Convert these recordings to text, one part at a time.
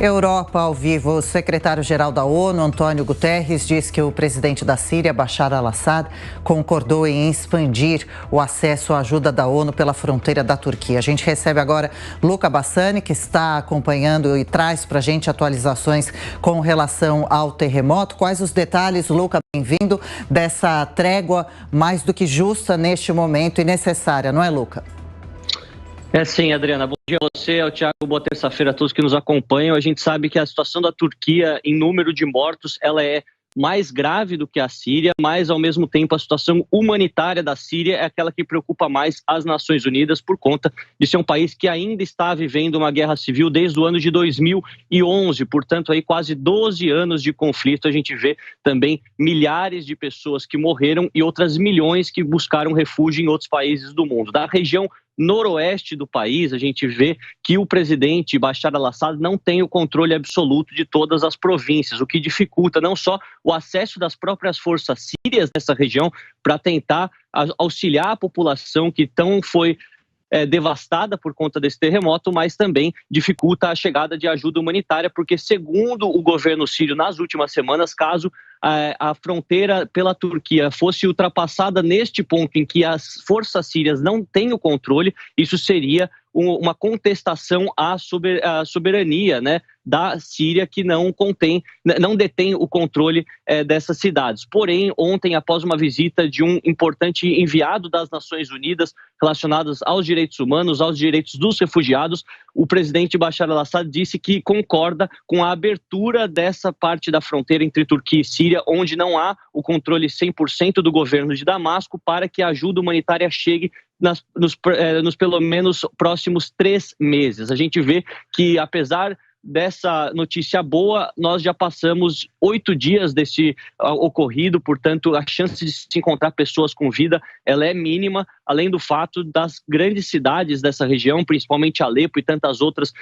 Europa ao vivo. O secretário-geral da ONU, Antônio Guterres, diz que o presidente da Síria, Bashar al-Assad, concordou em expandir o acesso à ajuda da ONU pela fronteira da Turquia. A gente recebe agora Luca Bassani, que está acompanhando e traz para a gente atualizações com relação ao terremoto. Quais os detalhes, Luca, bem-vindo, dessa trégua mais do que justa neste momento e necessária, não é, Luca? É sim, Adriana. Bom dia a você, ao Thiago, boa terça-feira a todos que nos acompanham. A gente sabe que a situação da Turquia em número de mortos, ela é mais grave do que a Síria, mas ao mesmo tempo a situação humanitária da Síria é aquela que preocupa mais as Nações Unidas por conta de ser um país que ainda está vivendo uma guerra civil desde o ano de 2011, portanto aí quase 12 anos de conflito. A gente vê também milhares de pessoas que morreram e outras milhões que buscaram refúgio em outros países do mundo. Da região noroeste do país, a gente vê que o presidente Bashar al-Assad não tem o controle absoluto de todas as províncias, o que dificulta não só o acesso das próprias forças sírias nessa região para tentar auxiliar a população que foi devastada por conta desse terremoto, mas também dificulta a chegada de ajuda humanitária, porque segundo o governo sírio, nas últimas semanas, caso a fronteira pela Turquia fosse ultrapassada neste ponto em que as forças sírias não têm o controle, isso seria uma contestação à soberania, né, da Síria, que não detém o controle dessas cidades. Porém, ontem, após uma visita de um importante enviado das Nações Unidas relacionados aos direitos humanos, aos direitos dos refugiados, o presidente Bashar al-Assad disse que concorda com a abertura dessa parte da fronteira entre Turquia e Síria, onde não há o controle 100% do governo de Damasco, para que a ajuda humanitária chegue nos pelo menos próximos 3 meses. A gente vê que, apesar dessa notícia boa, nós já passamos 8 dias desse ocorrido, portanto a chance de se encontrar pessoas com vida ela é mínima, além do fato das grandes cidades dessa região, principalmente Alepo e tantas outras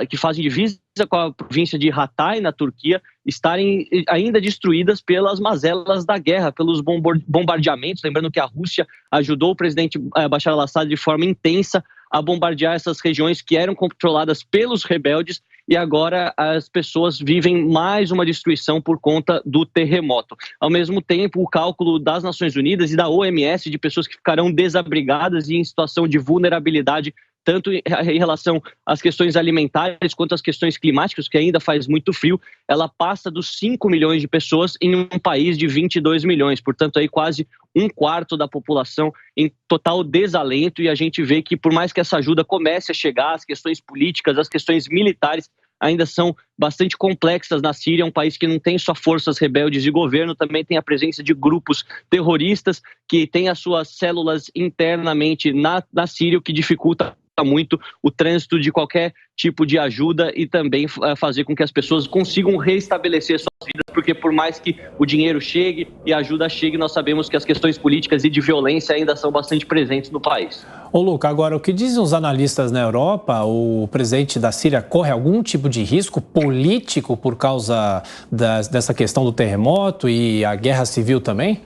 que fazem divisa com a província de Hatay, na Turquia, estarem ainda destruídas pelas mazelas da guerra, pelos bombardeamentos. Lembrando que a Rússia ajudou o presidente Bashar al-Assad de forma intensa a bombardear essas regiões que eram controladas pelos rebeldes, e agora as pessoas vivem mais uma destruição por conta do terremoto. Ao mesmo tempo, o cálculo das Nações Unidas e da OMS de pessoas que ficarão desabrigadas e em situação de vulnerabilidade, tanto em relação às questões alimentares quanto às questões climáticas, que ainda faz muito frio, ela passa dos 5 milhões de pessoas em um país de 22 milhões. Portanto, aí quase 1/4 da população em total desalento, e a gente vê que por mais que essa ajuda comece a chegar, as questões políticas, as questões militares ainda são bastante complexas na Síria. É um país que não tem só forças rebeldes de governo, também tem a presença de grupos terroristas que têm as suas células internamente na Síria, o que dificulta muito o trânsito de qualquer tipo de ajuda e também fazer com que as pessoas consigam restabelecer suas vidas, porque por mais que o dinheiro chegue e a ajuda chegue, nós sabemos que as questões políticas e de violência ainda são bastante presentes no país. Ô Luca, agora o que dizem os analistas na Europa? O presidente da Síria corre algum tipo de risco político por causa dessa questão do terremoto e a guerra civil também?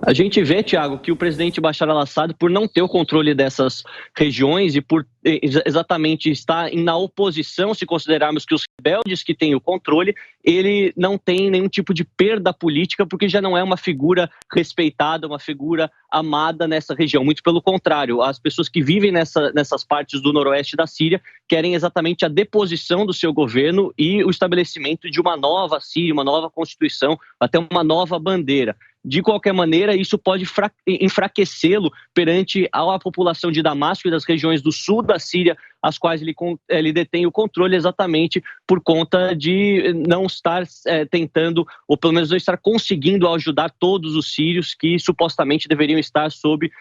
A gente vê, Thiago, que o presidente Bashar al-Assad, por não ter o controle dessas regiões e por exatamente estar na oposição, se considerarmos que os rebeldes que têm o controle, ele não tem nenhum tipo de perda política, porque já não é uma figura respeitada, uma figura amada nessa região. Muito pelo contrário, as pessoas que vivem nessas partes do noroeste da Síria querem exatamente a deposição do seu governo e o estabelecimento de uma nova Síria, uma nova constituição, até uma nova bandeira. De qualquer maneira, isso pode enfraquecê-lo perante a população de Damasco e das regiões do sul da Síria, as quais ele detém o controle, exatamente por conta de não estar tentando, ou pelo menos não estar conseguindo ajudar todos os sírios que supostamente deveriam estar sob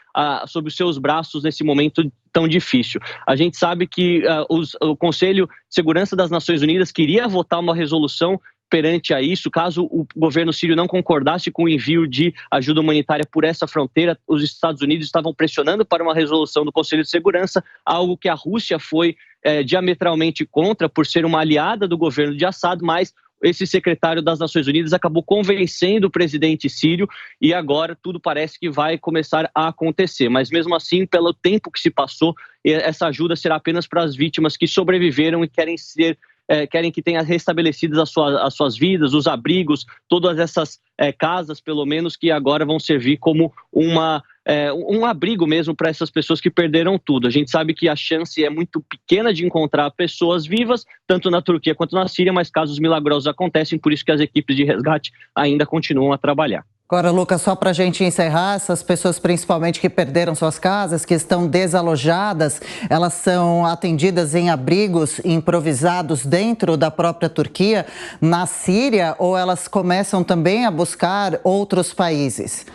os seus braços nesse momento tão difícil. A gente sabe que o Conselho de Segurança das Nações Unidas queria votar uma resolução perante a isso, caso o governo sírio não concordasse com o envio de ajuda humanitária por essa fronteira. Os Estados Unidos estavam pressionando para uma resolução do Conselho de Segurança, algo que a Rússia foi diametralmente contra, por ser uma aliada do governo de Assad, mas esse secretário das Nações Unidas acabou convencendo o presidente sírio e agora tudo parece que vai começar a acontecer. Mas mesmo assim, pelo tempo que se passou, essa ajuda será apenas para as vítimas que sobreviveram e querem ser querem que tenha restabelecidas as suas vidas, os abrigos, todas essas casas, pelo menos, que agora vão servir como um abrigo mesmo para essas pessoas que perderam tudo. A gente sabe que a chance é muito pequena de encontrar pessoas vivas, tanto na Turquia quanto na Síria, mas casos milagrosos acontecem, por isso que as equipes de resgate ainda continuam a trabalhar. Agora, Lucas, só para a gente encerrar, essas pessoas principalmente que perderam suas casas, que estão desalojadas, elas são atendidas em abrigos improvisados dentro da própria Turquia, na Síria, ou elas começam também a buscar outros países?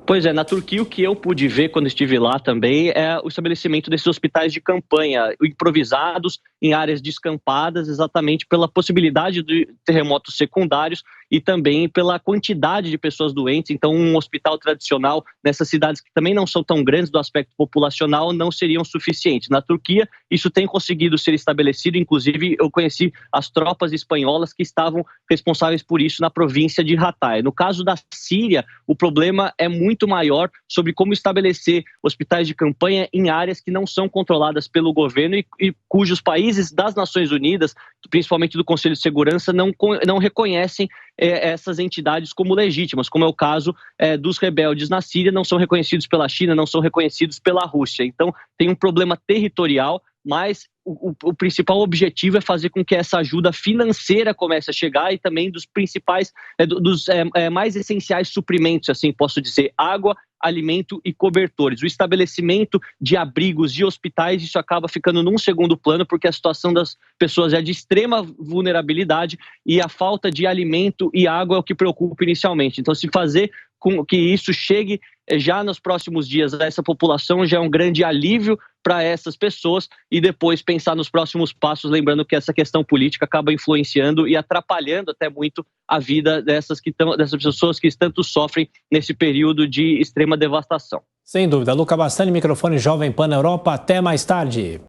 Pois é, na Turquia o que eu pude ver quando estive lá também é o estabelecimento desses hospitais de campanha, improvisados em áreas descampadas, exatamente pela possibilidade de terremotos secundários e também pela quantidade de pessoas doentes. Então, um hospital tradicional nessas cidades que também não são tão grandes do aspecto populacional não seriam suficientes. Na Turquia, isso tem conseguido ser estabelecido, inclusive eu conheci as tropas espanholas que estavam responsáveis por isso na província de Hatay. No caso da Síria, o problema é muito maior sobre como estabelecer hospitais de campanha em áreas que não são controladas pelo governo e cujos países das Nações Unidas, principalmente do Conselho de Segurança, não reconhecem essas entidades como legítimas, como é o caso dos rebeldes na Síria, não são reconhecidos pela China, não são reconhecidos pela Rússia. Então, tem um problema territorial, mas o principal objetivo é fazer com que essa ajuda financeira comece a chegar e também dos principais, dos mais essenciais suprimentos, assim posso dizer, água, alimento e cobertores. O estabelecimento de abrigos, de hospitais, isso acaba ficando num segundo plano, porque a situação das pessoas é de extrema vulnerabilidade e a falta de alimento e água é o que preocupa inicialmente. Então, se fazer com que isso chegue já nos próximos dias a essa população já é um grande alívio para essas pessoas e depois pensar nos próximos passos, lembrando que essa questão política acaba influenciando e atrapalhando até muito a vida dessas pessoas que tanto sofrem nesse período de extrema devastação. Sem dúvida. Luca Bassani, microfone Jovem Pan Europa. Até mais tarde.